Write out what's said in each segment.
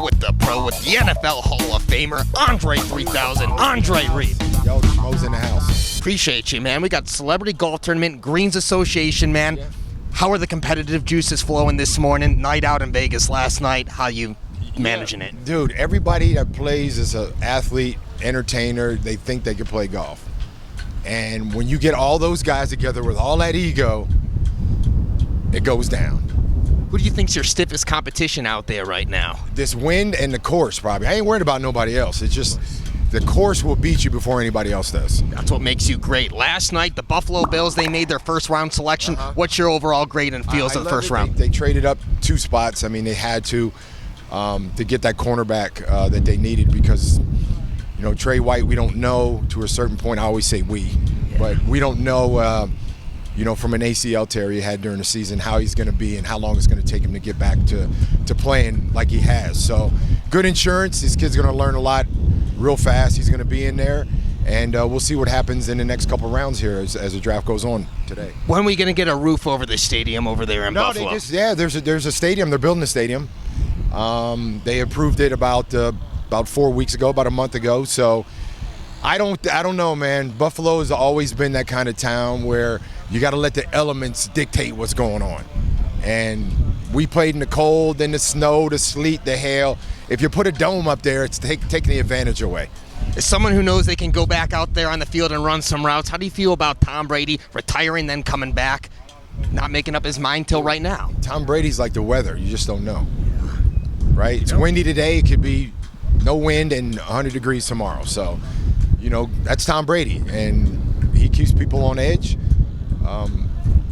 with the NFL Hall of Famer, Andre 3000, Andre Reed. Yo, Schmo's in the house. Appreciate you, man. We got Celebrity Golf Tournament, Greens Association, man. Yeah. How are the competitive juices flowing this morning? Night out in Vegas last night. How you managing it? Dude, everybody that plays is an athlete, entertainer. They think they can play golf. And when you get all those guys together with all that ego, it goes down. Who do you think's your stiffest competition out there right now? This wind and the course, probably. I ain't worried about nobody else. It's just the course will beat you before anybody else does. That's what makes you great. Last night, the Buffalo Bills, they made their first round selection. What's your overall grade and feels of the first round? They traded up 2 spots. I mean, they had to get that cornerback that they needed because, you know, Trey White, we don't know to a certain point. I always say but we don't know, you know, from an ACL tear he had during the season, how he's going to be and how long it's going to take him to get back to playing like he has. So good insurance. This kid's going to learn a lot real fast. He's going to be in there, and we'll see what happens in the next couple rounds here as the draft goes on today. When are we going to get a roof over the stadium over there in Buffalo? There's a stadium. They're building a stadium. They approved it about 4 weeks ago, about a month ago. So I don't know, man. Buffalo has always been that kind of town where you got to let the elements dictate what's going on. And we played in the cold, in the snow, the sleet, the hail. If you put a dome up there, it's taking the advantage away. As someone who knows they can go back out there on the field and run some routes, how do you feel about Tom Brady retiring, then coming back, not making up his mind till right now? Tom Brady's like the weather. You just don't know. Right? It's windy today. It could be no wind and 100 degrees tomorrow. So, you know, that's Tom Brady. And he keeps people on edge.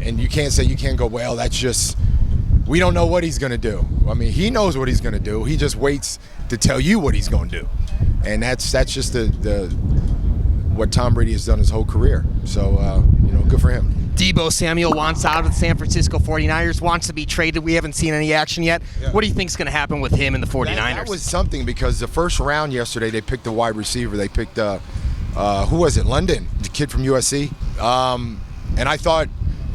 And you can't go, well, that's just, we don't know what he's going to do. I mean, he knows what he's going to do. He just waits to tell you what he's going to do. And that's just what Tom Brady has done his whole career. So, you know, good for him. Deebo Samuel wants out of the San Francisco 49ers, wants to be traded. We haven't seen any action yet. Yeah. What do you think is going to happen with him and the 49ers? That was something because the first round yesterday, they picked a wide receiver. They picked, who was it, London, the kid from USC. And I thought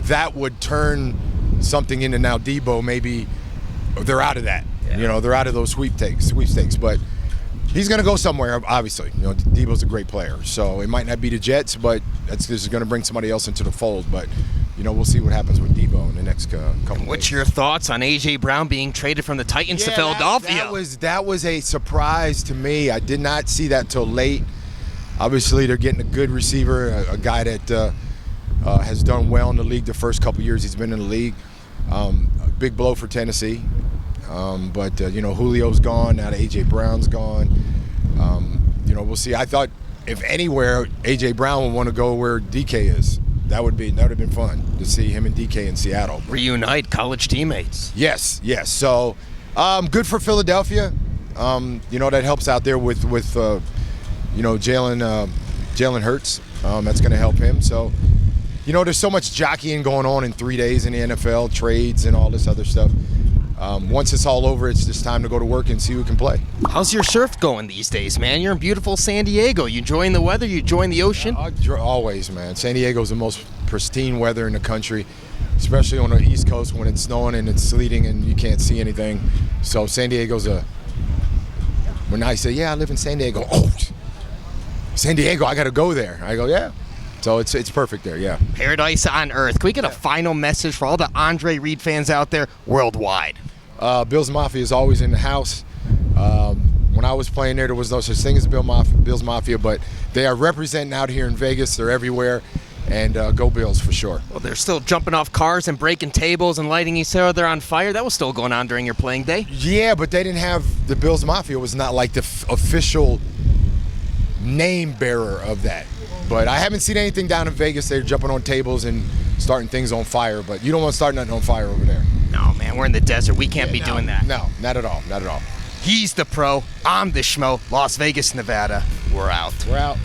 that would turn something into now Deebo. Maybe they're out of that. Yeah. You know, they're out of those sweepstakes. But he's going to go somewhere, obviously. You know, Deebo's a great player. So it might not be the Jets, but this is going to bring somebody else into the fold. But, you know, we'll see what happens with Deebo in the next couple What's days. your thoughts on A.J. Brown being traded from the Titans to Philadelphia? That was a surprise to me. I did not see that till late. Obviously, they're getting a good receiver, a guy that has done well in the league the first couple years he's been in the league. A big blow for Tennessee. But you know, Julio's gone, now A.J. Brown's gone. You know, we'll see. I thought if anywhere, A.J. Brown would want to go where DK is. That would have been fun to see him and DK in Seattle. Reunite college teammates. Yes. So good for Philadelphia. You know, that helps out there with you know, Jalen Hurts. That's going to help him. So, you know, there's so much jockeying going on in 3 days in the NFL, trades and all this other stuff. Once it's all over, it's just time to go to work and see who can play. How's your surf going these days, man? You're in beautiful San Diego. You enjoying the weather? You enjoying the ocean? Always, man. San Diego's the most pristine weather in the country, especially on the East Coast when it's snowing and it's sleeting and you can't see anything. So San Diego's when I say, yeah, I live in San Diego. Oh, San Diego, I got to go there. I go, yeah. So it's perfect there, yeah. Paradise on earth. Can we get a final message for all the Andre Reed fans out there worldwide? Bills Mafia is always in the house. When I was playing there was no such thing as Bills Mafia, but they are representing out here in Vegas. They're everywhere, and go Bills for sure. Well, they're still jumping off cars and breaking tables and lighting each other on fire. That was still going on during your playing day. Yeah, but they didn't have the Bills Mafia. Was not like the official name bearer of that. But I haven't seen anything down in Vegas. They're jumping on tables and starting things on fire. But you don't want to start nothing on fire over there. No, man, we're in the desert. We can't be doing that. No, not at all. Not at all. He's the pro. I'm the Schmo. Las Vegas, Nevada. We're out. We're out.